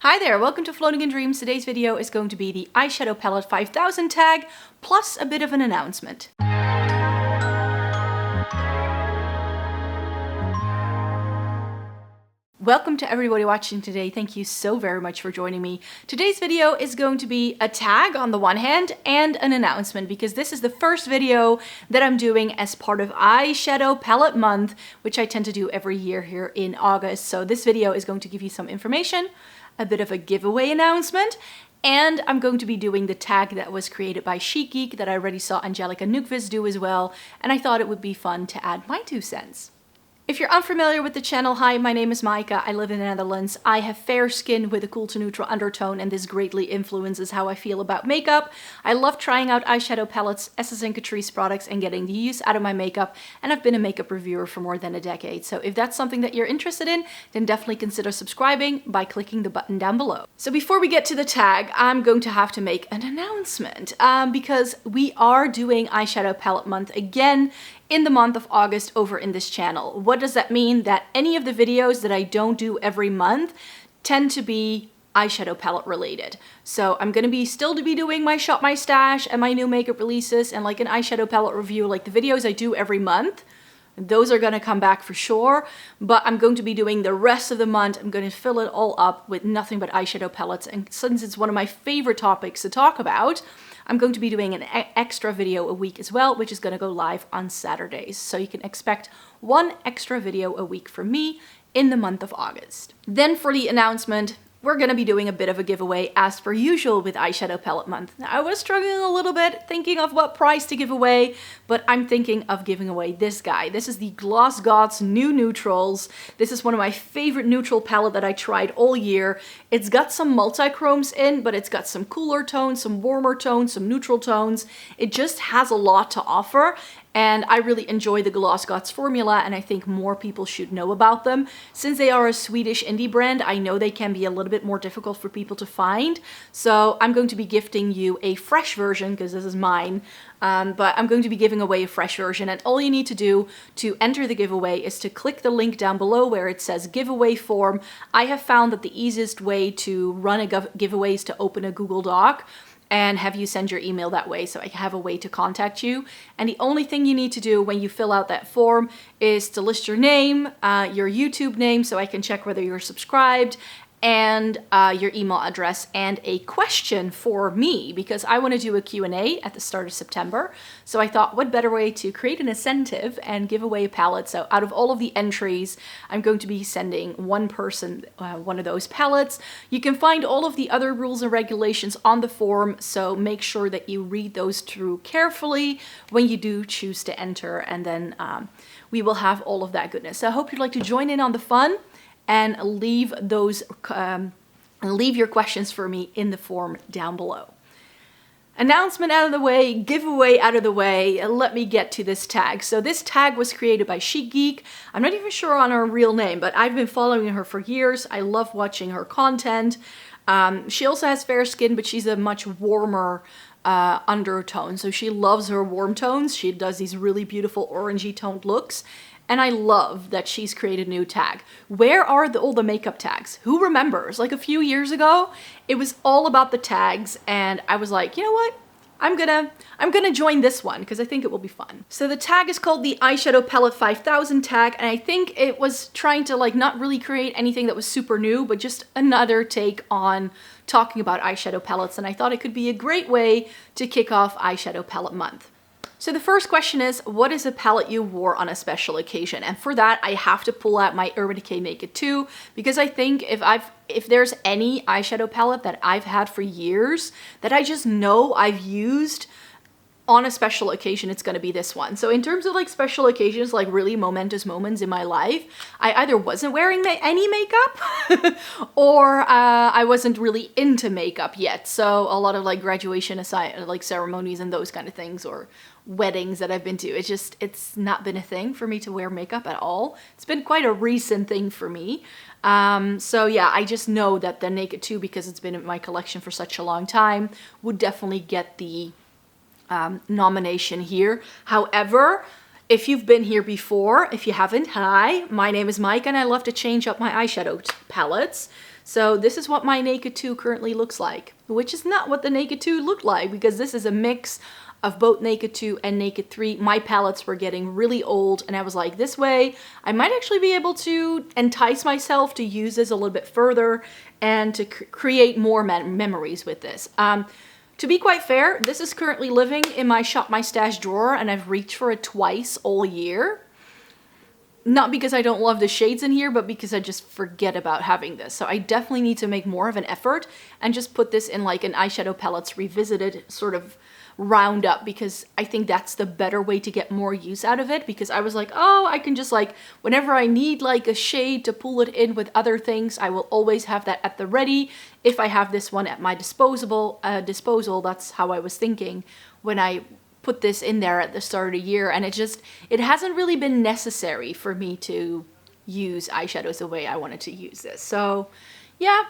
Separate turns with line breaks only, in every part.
Hi there, welcome to Floating in Dreams. Today's video is going to be the eyeshadow palette 5000 tag, plus a bit of an announcement. Welcome to everybody watching today. Thank you so very much for joining me. Today's video is going to be a tag on the one hand and an announcement because this is the first video that I'm doing as part of eyeshadow palette month, which I tend to do every year here in August. So this video is going to give you some information, a bit of a giveaway announcement, and I'm going to be doing the tag that was created by Chic Geek that I already saw Angelica Nukvis do as well, and I thought it would be fun to add my 2 cents. If you're unfamiliar with the channel, hi, my name is Maaike. I live in the Netherlands. I have fair skin with a cool to neutral undertone, and this greatly influences how I feel about makeup. I love trying out eyeshadow palettes, Essence and Catrice products, and getting the use out of my makeup, and I've been a makeup reviewer for more than a decade. So if that's something that you're interested in, then definitely consider subscribing by clicking the button down below. So before we get to the tag, I'm going to have to make an announcement because we are doing eyeshadow palette month again in the month of August over in this channel. What does that mean? That any of the videos that I don't do every month tend to be eyeshadow palette related. So I'm gonna still be doing my Shop My Stash and my new makeup releases and like an eyeshadow palette review, like the videos I do every month. Those are gonna come back for sure, but I'm going to be doing the rest of the month. I'm gonna fill it all up with nothing but eyeshadow palettes, and since it's one of my favorite topics to talk about, I'm going to be doing an extra video a week as well, which is going to go live on Saturdays. So you can expect 1 extra video a week from me in the month of August. Then for the announcement, we're going to be doing a bit of a giveaway as per usual with eyeshadow palette month. Now, I was struggling a little bit thinking of what prize to give away, but I'm thinking of giving away this guy. This is the Gloss Gods New Neutrals. This is one of my favorite neutral palette that I tried all year. It's got some multi-chromes in, but it's got some cooler tones, some warmer tones, some neutral tones. It just has a lot to offer. And I really enjoy the Gloss Gods formula, and I think more people should know about them. Since they are a Swedish indie brand, I know they can be a little bit more difficult for people to find. So I'm going to be gifting you a fresh version, because this is mine. But I'm going to be giving away a fresh version, and all you need to do to enter the giveaway is to click the link down below where it says giveaway form. I have found that the easiest way to run a giveaway is to open a Google Doc and have you send your email that way, so I have a way to contact you. And the only thing you need to do when you fill out that form is to list your name, your YouTube name, so I can check whether you're subscribed, and your email address, and a question for me, because I want to do a Q&A at the start of September. So I thought, what better way to create an incentive and give away a palette? So out of all of the entries, I'm going to be sending one person one of those palettes. You can find all of the other rules and regulations on the form, so make sure that you read those through carefully when you do choose to enter, and then we will have all of that goodness. So I hope you'd like to join in on the fun and leave your questions for me in the form down below. Announcement out of the way, giveaway out of the way, let me get to this tag. So this tag was created by Chic Geek. I'm not even sure on her real name, but I've been following her for years. I love watching her content. She also has fair skin, but she's a much warmer undertone. So she loves her warm tones. She does these really beautiful orangey toned looks. And I love that she's created a new tag. Where are all the makeup tags? Who remembers? Like a few years ago, it was all about the tags, and I was like, you know what? I'm gonna join this one because I think it will be fun. So the tag is called the Eyeshadow Palette 5000 tag, and I think it was trying to like not really create anything that was super new, but just another take on talking about eyeshadow palettes, and I thought it could be a great way to kick off eyeshadow palette month. So the first question is, what is a palette you wore on a special occasion? And for that, I have to pull out my Urban Decay Naked 2, because I think if there's any eyeshadow palette that I've had for years that I just know I've used on a special occasion, it's gonna be this one. So in terms of like special occasions, like really momentous moments in my life, I either wasn't wearing any makeup or I wasn't really into makeup yet. So a lot of like graduation like ceremonies and those kind of things, or weddings that I've been to, it's not been a thing for me to wear makeup at all. It's been quite a recent thing for me. So yeah, I just know that the Naked 2, because it's been in my collection for such a long time, would definitely get the nomination here. However, if you've been here before, if you haven't, hi, my name is Maaike and I love to change up my eyeshadow palettes. So this is what my Naked 2 currently looks like, which is not what the Naked 2 looked like, because this is a mix of both Naked 2 and Naked 3. My palettes were getting really old, and I was like, this way I might actually be able to entice myself to use this a little bit further and to create more memories with this. To be quite fair, this is currently living in my Shop My Stash drawer, and I've reached for it twice all year. Not because I don't love the shades in here, but because I just forget about having this. So I definitely need to make more of an effort and just put this in like an Eyeshadow Palettes Revisited sort of roundup, because I think that's the better way to get more use out of it, because I was like, oh, I can just like, whenever I need like a shade to pull it in with other things, I will always have that at the ready if I have this one at my disposal. That's how I was thinking when I put this in there at the start of the year, and it hasn't really been necessary for me to use eyeshadows the way I wanted to use this. So yeah,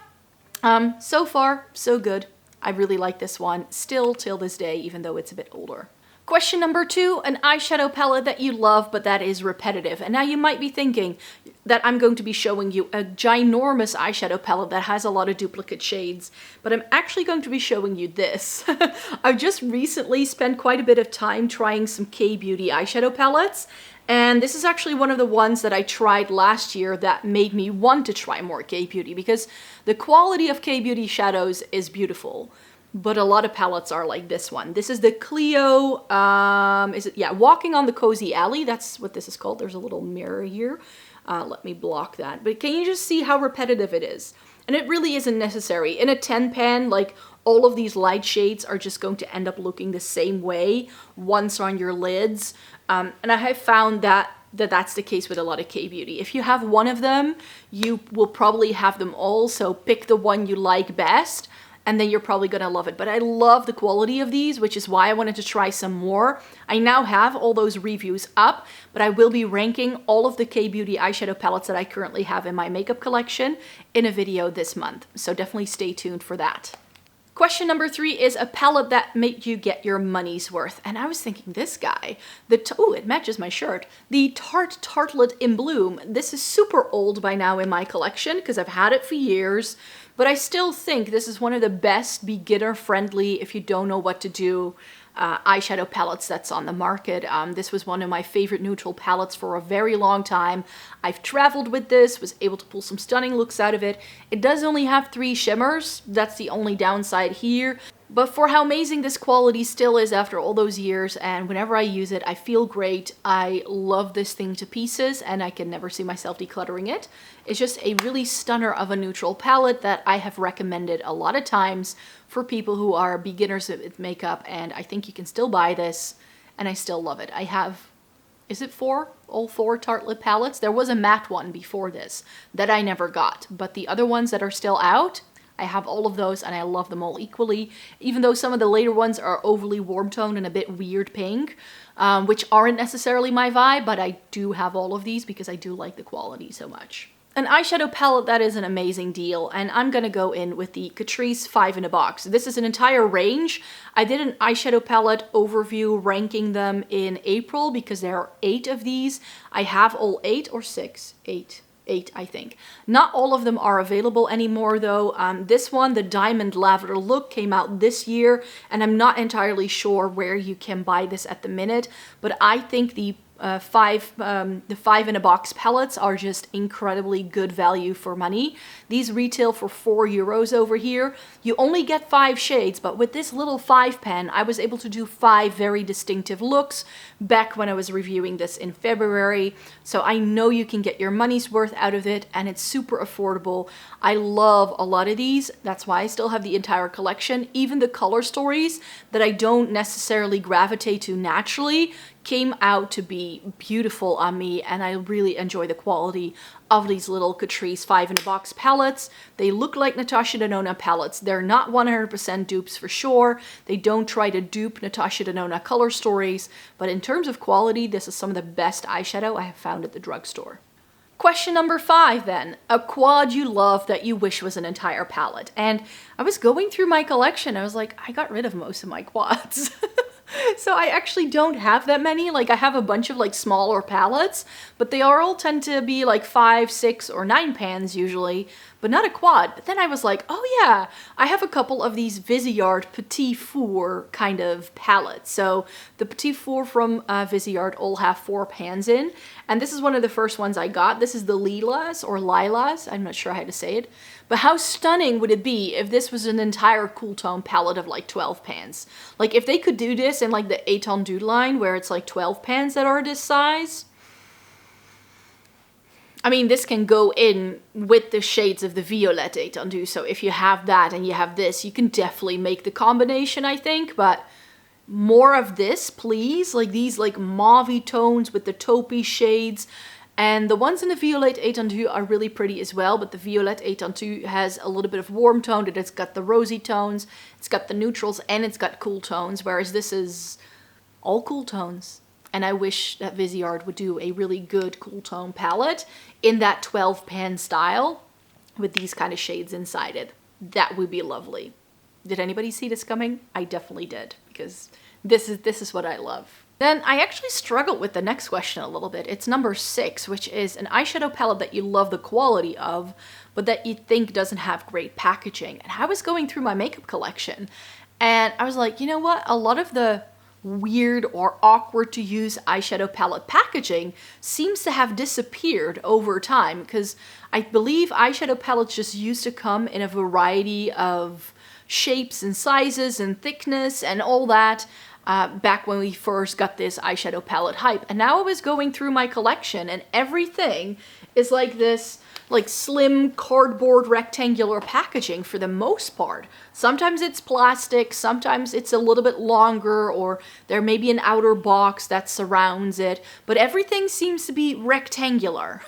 so far so good. I really like this one still till this day, even though it's a bit older. Question number 2, an eyeshadow palette that you love but that is repetitive. And now you might be thinking that I'm going to be showing you a ginormous eyeshadow palette that has a lot of duplicate shades, but I'm actually going to be showing you this. I've just recently spent quite a bit of time trying some K-Beauty eyeshadow palettes, and this is actually one of the ones that I tried last year that made me want to try more K-Beauty, because the quality of K-Beauty shadows is beautiful. But a lot of palettes are like this one. This is the Clio, Walking on the Cozy Alley. That's what this is called. There's a little mirror here. Let me block that. But can you just see how repetitive it is? And it really isn't necessary. In a 10 pan, like, all of these light shades are just going to end up looking the same way once on your lids. And I have found that that's the case with a lot of K-Beauty. If you have one of them, you will probably have them all. So pick the one you like best, and then you're probably gonna love it. But I love the quality of these, which is why I wanted to try some more. I now have all those reviews up, but I will be ranking all of the K-Beauty eyeshadow palettes that I currently have in my makeup collection in a video this month. So definitely stay tuned for that. Question number 3 is a palette that made you get your money's worth. And I was thinking, this guy, oh, it matches my shirt. The Tarte Tartelette in Bloom. This is super old by now in my collection because I've had it for years, but I still think this is one of the best beginner-friendly, if you don't know what to do, eyeshadow palettes that's on the market. This was one of my favorite neutral palettes for a very long time. I've traveled with this, was able to pull some stunning looks out of it. It does only have 3 shimmers. That's the only downside here. But for how amazing this quality still is after all those years, and whenever I use it, I feel great. I love this thing to pieces, and I can never see myself decluttering it. It's just a really stunner of a neutral palette that I have recommended a lot of times for people who are beginners with makeup, and I think you can still buy this, and I still love it. I have, is it 4? All 4 Tartelette palettes? There was a matte one before this that I never got, but the other ones that are still out, I have all of those, and I love them all equally, even though some of the later ones are overly warm toned and a bit weird pink, which aren't necessarily my vibe, but I do have all of these because I do like the quality so much. An eyeshadow palette that is an amazing deal, and I'm gonna go in with the Catrice 5 in a box. This is an entire range. I did an eyeshadow palette overview ranking them in April because there are 8 of these. I have all 8 or 6, 8, I think. Not all of them are available anymore though. This one, the Diamond Lavender Look, came out this year, and I'm not entirely sure where you can buy this at the minute, but I think the 5 in a box palettes are just incredibly good value for money. These retail for €4 over here. You only get 5 shades, but with this little 5 pan, I was able to do 5 very distinctive looks back when I was reviewing this in February. So I know you can get your money's worth out of it, and it's super affordable. I love a lot of these. That's why I still have the entire collection. Even the color stories that I don't necessarily gravitate to naturally came out to be beautiful on me, and I really enjoy the quality of these little Catrice 5 in a box palettes. They look like Natasha Denona palettes. They're not 100% dupes for sure. They don't try to dupe Natasha Denona color stories, but in terms of quality, this is some of the best eyeshadow I have found at the drugstore. Question number 5 then, a quad you love that you wish was an entire palette. And I was going through my collection, I was like, I got rid of most of my quads. So I actually don't have that many. Like, I have a bunch of like smaller palettes, but they all tend to be like 5, 6, or 9 pans usually. but not a quad. But then I was like, oh yeah, I have a couple of these Viseart Petit Four kind of palettes. So the Petit Four from Viseart all have 4 pans in, and this is one of the first ones I got. This is the Lilas or Lilas, I'm not sure how to say it. But how stunning would it be if this was an entire cool tone palette of like 12 pans? Like if they could do this in like the Étendue line where it's like 12 pans that are this size. I mean, this can go in with the shades of the Violette Étendue. So if you have that and you have this, you can definitely make the combination, I think. But more of this, please. Like these like mauve tones with the taupey shades. And the ones in the Violette Étendue are really pretty as well, but the Violette Étendue has a little bit of warm tone, it's got the rosy tones, it's got the neutrals, and it's got cool tones, whereas this is all cool tones. And I wish that Viseart would do a really good cool tone palette in that 12 pan style with these kind of shades inside it. That would be lovely. Did anybody see this coming? I definitely did, because this is what I love. Then I actually struggled with the next question a little bit. It's number 6, which is an eyeshadow palette that you love the quality of, but that you think doesn't have great packaging. And I was going through my makeup collection, and I was like, you know what? A lot of the weird or awkward to use eyeshadow palette packaging seems to have disappeared over time, because I believe eyeshadow palettes just used to come in a variety of shapes and sizes and thickness and all that. Back when we first got this eyeshadow palette hype. And now I was going through my collection and everything is like this like slim cardboard rectangular packaging for the most part. Sometimes it's plastic, sometimes it's a little bit longer, or there may be an outer box that surrounds it, but everything seems to be rectangular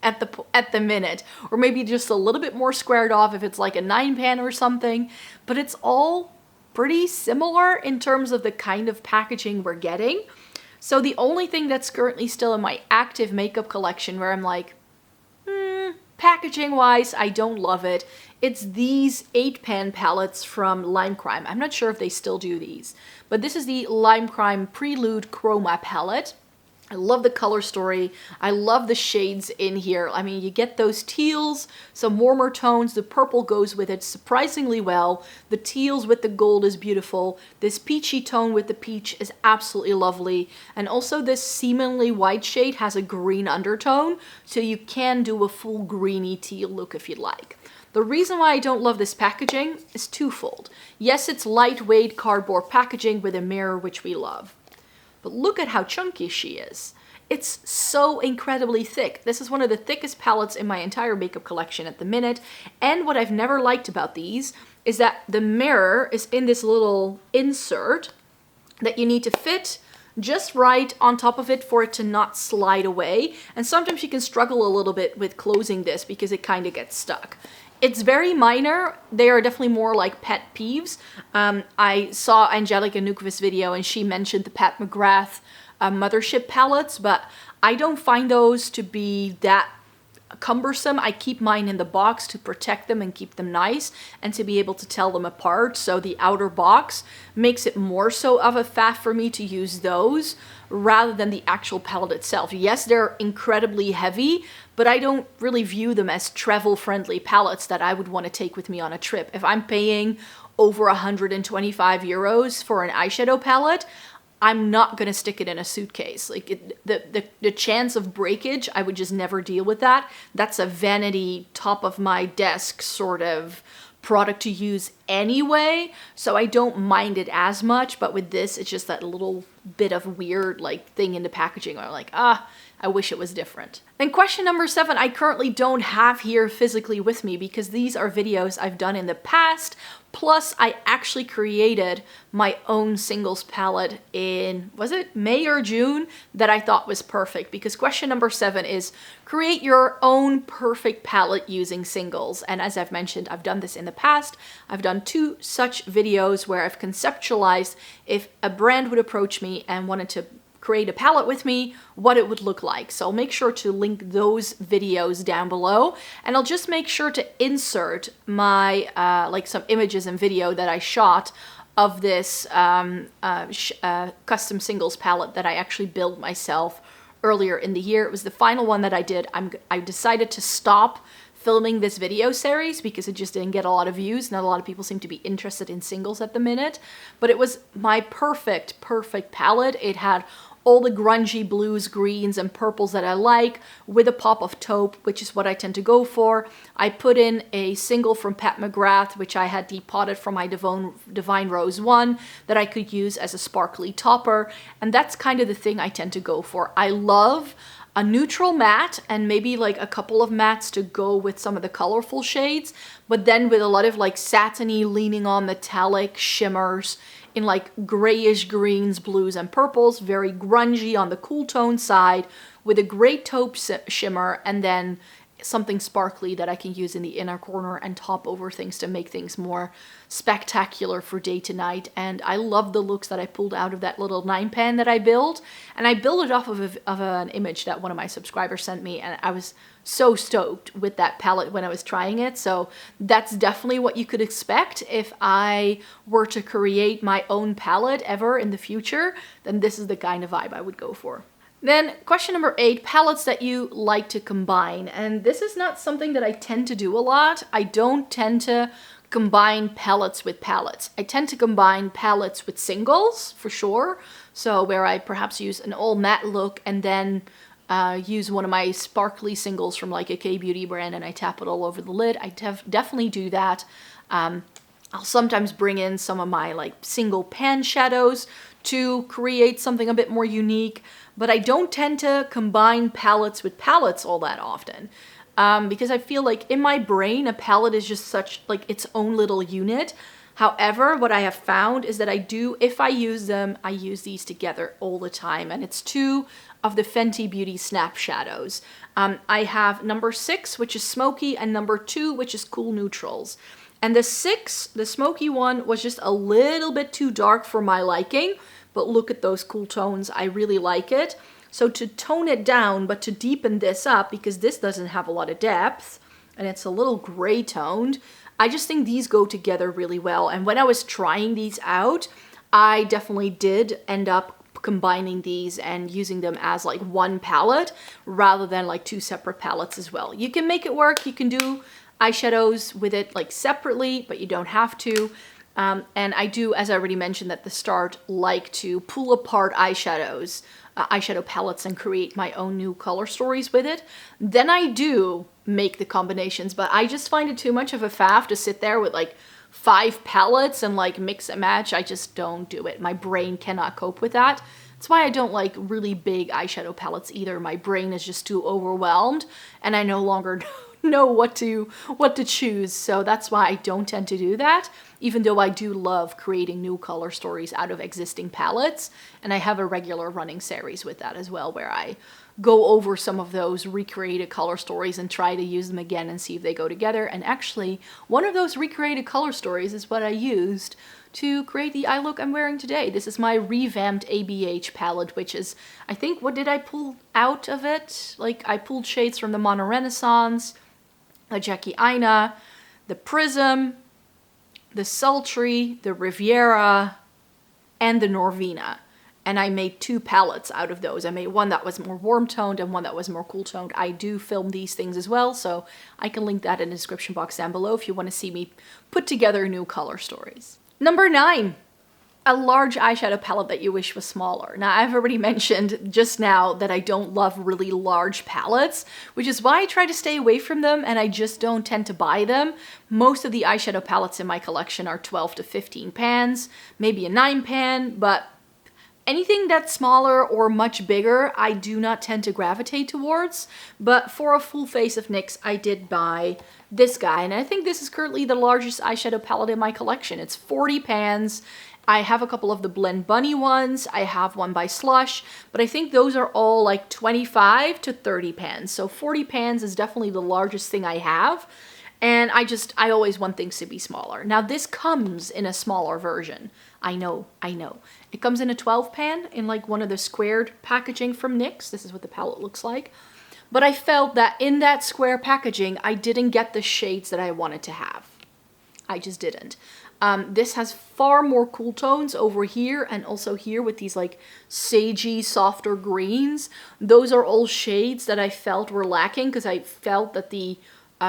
at the minute, or maybe just a little bit more squared off if it's like a 9-pan or something, but it's all pretty similar in terms of the kind of packaging we're getting. So the only thing that's currently still in my active makeup collection where I'm like, packaging wise, I don't love it. It's these 8-pan palettes from Lime Crime. I'm not sure if they still do these, but this is the Lime Crime Prelude Chroma palette. I love the color story. I love the shades in here. I mean, you get those teals, some warmer tones. The purple goes with it surprisingly well. The teals with the gold is beautiful. This peachy tone with the peach is absolutely lovely. And also this seemingly white shade has a green undertone, so you can do a full greeny teal look if you'd like. The reason why I don't love this packaging is twofold. Yes, it's lightweight cardboard packaging with a mirror, which we love. But look at how chunky she is. It's so incredibly thick. This is one of the thickest palettes in my entire makeup collection at the minute. And what I've never liked about these is that the mirror is in this little insert that you need to fit just right on top of it for it to not slide away. And sometimes you can struggle a little bit with closing this because it kind of gets stuck. It's very minor. They are definitely more like pet peeves. I saw Angelica Nukvist's video and she mentioned the Pat McGrath Mothership palettes, but I don't find those to be that cumbersome. I keep mine in the box to protect them and keep them nice and to be able to tell them apart. So the outer box makes it more so of a faff for me to use those rather than the actual palette itself. Yes, they're incredibly heavy, but I don't really view them as travel-friendly palettes that I would want to take with me on a trip. If I'm paying over 125 euros for an eyeshadow palette, I'm not going to stick it in a suitcase. Like the chance of breakage, I would just never deal with that. That's a vanity, top of my desk sort of product to use anyway, so I don't mind it as much. But with this, it's just that little bit of weird like thing in the packaging where I'm like, I wish it was different. Then question number 7, I currently don't have here physically with me because these are videos I've done in the past. Plus, I actually created my own singles palette in, was it May or June, that I thought was perfect. Because question number 7 is create your own perfect palette using singles. And as I've mentioned, I've done this in the past. I've done 2 such videos where I've conceptualized if a brand would approach me and wanted to create a palette with me, what it would look like. So I'll make sure to link those videos down below, and I'll just make sure to insert my like some images and video that I shot of this custom singles palette that I actually built myself earlier in the year. It was the final one that I did. I decided to stop filming this video series because it just didn't get a lot of views. Not a lot of people seem to be interested in singles at the minute, but it was my perfect palette. It had all the grungy blues, greens, and purples that I like, with a pop of taupe, which is what I tend to go for. I put in a single from Pat McGrath, which I had depotted from my Divine Rose 1 that I could use as a sparkly topper, and that's kind of the thing I tend to go for. I love a neutral matte and maybe like a couple of mattes to go with some of the colorful shades, but then with a lot of like satiny, leaning on metallic shimmers in like grayish greens, blues, and purples, very grungy on the cool tone side, with a great taupe shimmer, and then something sparkly that I can use in the inner corner and top over things to make things more spectacular for day to night. And I love the looks that I pulled out of that little 9-pan that I built. And I built it off of an image that one of my subscribers sent me, and I was so stoked with that palette when I was trying it. So that's definitely what you could expect if I were to create my own palette ever in the future. Then this is the kind of vibe I would go for. Then question number 8, palettes that you like to combine. And this is not something that I tend to do a lot. I don't tend to combine palettes with palettes. I tend to combine palettes with singles for sure. So where I perhaps use an all matte look and then use one of my sparkly singles from like a K-beauty brand and I tap it all over the lid. I definitely do that. I'll sometimes bring in some of my like single pan shadows to create something a bit more unique, but I don't tend to combine palettes with palettes all that often. Because I feel like in my brain, a palette is just such like its own little unit. However, what I have found is that if I use them, I use these together all the time. And it's 2 of the Fenty Beauty Snap Shadows. I have number 6, which is smoky, and number 2, which is cool neutrals. And the 6, the smoky one, was just a little bit too dark for my liking. But look at those cool tones. I really like it. So to tone it down, but to deepen this up, because this doesn't have a lot of depth, and it's a little gray toned, I just think these go together really well. And when I was trying these out, I definitely did end up combining these and using them as like one palette rather than like 2 separate palettes as well. You can make it work. You can do eyeshadows with it like separately, but you don't have to. And I do, as I already mentioned at the start, like to pull apart eyeshadow palettes and create my own new color stories with it. Then I do make the combinations, but I just find it too much of a faff to sit there with like 5 palettes and like mix and match. I just don't do it. My brain cannot cope with that. That's why I don't like really big eyeshadow palettes either. My brain is just too overwhelmed and I no longer know what to choose. So that's why I don't tend to do that, even though I do love creating new color stories out of existing palettes. And I have a regular running series with that as well, where I go over some of those recreated color stories and try to use them again and see if they go together. And actually, one of those recreated color stories is what I used to create the eye look I'm wearing today. This is my revamped ABH palette, which is, I think, what did I pull out of it? Like, I pulled shades from the Mono Renaissance, the Jackie Aina, the Prism, the Sultry, the Riviera, and the Norvina. And I made 2 palettes out of those. I made one that was more warm toned and one that was more cool toned. I do film these things as well, so I can link that in the description box down below if you want to see me put together new color stories. Number 9, a large eyeshadow palette that you wish was smaller. Now, I've already mentioned just now that I don't love really large palettes, which is why I try to stay away from them and I just don't tend to buy them. Most of the eyeshadow palettes in my collection are 12 to 15 pans, maybe a 9-pan, but anything that's smaller or much bigger, I do not tend to gravitate towards. But for a full face of NYX, I did buy this guy. And I think this is currently the largest eyeshadow palette in my collection. It's 40 pans. I have a couple of the Blend Bunny ones. I have one by Slush. But I think those are all like 25 to 30 pans. So 40 pans is definitely the largest thing I have. And I always want things to be smaller. Now this comes in a smaller version. I know. It comes in a 12 pan in like one of the squared packaging from NYX. This is what the palette looks like. But I felt that in that square packaging, I didn't get the shades that I wanted to have. I just didn't. This has far more cool tones over here and also here with these like sagey, softer greens. Those are all shades that I felt were lacking because I felt that the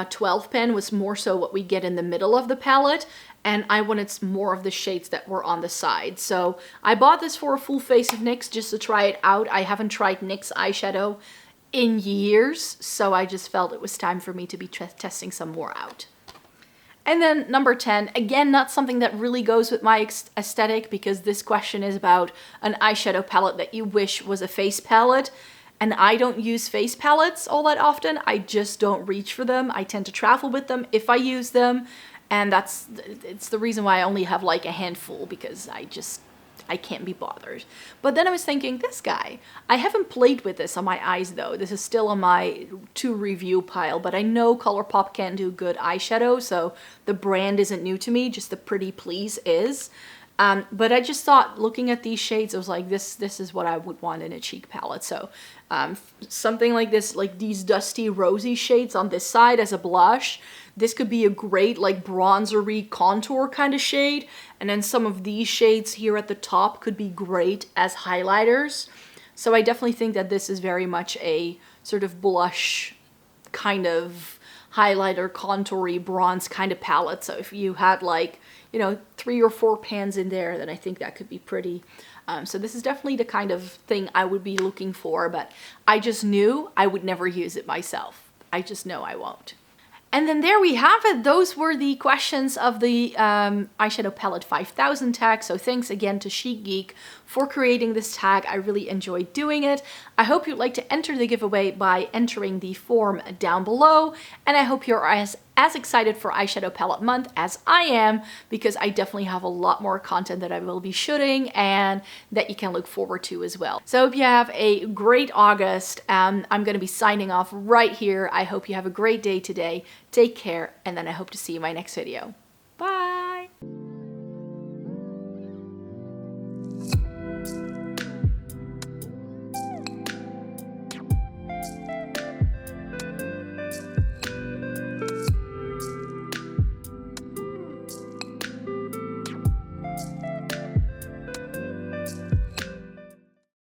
12 pen was more so what we get in the middle of the palette, and I wanted more of the shades that were on the side. So I bought this for a full face of NYX just to try it out. I haven't tried NYX eyeshadow in years, so I just felt it was time for me to be testing some more out. And then number 10, again, not something that really goes with my aesthetic, because this question is about an eyeshadow palette that you wish was a face palette. And I don't use face palettes all that often. I just don't reach for them. I tend to travel with them if I use them. And it's the reason why I only have like a handful, because I can't be bothered. But then I was thinking, this guy, I haven't played with this on my eyes though. This is still on my to review pile, but I know ColourPop can do good eyeshadow, so the brand isn't new to me, just the Pretty Please is. But I just thought, looking at these shades, I was like, this is what I would want in a cheek palette. So something like this, like these dusty rosy shades on this side as a blush, this could be a great like bronzery contour kind of shade. And then some of these shades here at the top could be great as highlighters. So I definitely think that this is very much a sort of blush kind of highlighter, contoury, bronze kind of palette. So if you had like, you know, 3 or 4 pans in there, then I think that could be pretty. So this is definitely the kind of thing I would be looking for, but I just knew I would never use it myself. I just know I won't. And then there we have it. Those were the questions of the eyeshadow palette 5000 tag. So thanks again to Chic Geek for creating this tag. I really enjoyed doing it. I hope you'd like to enter the giveaway by entering the form down below. And I hope you're as excited for eyeshadow palette month as I am, because I definitely have a lot more content that I will be shooting and that you can look forward to as well. So I hope you have a great August. I'm going to be signing off right here. I hope you have a great day today. Take care, and then I hope to see you in my next video.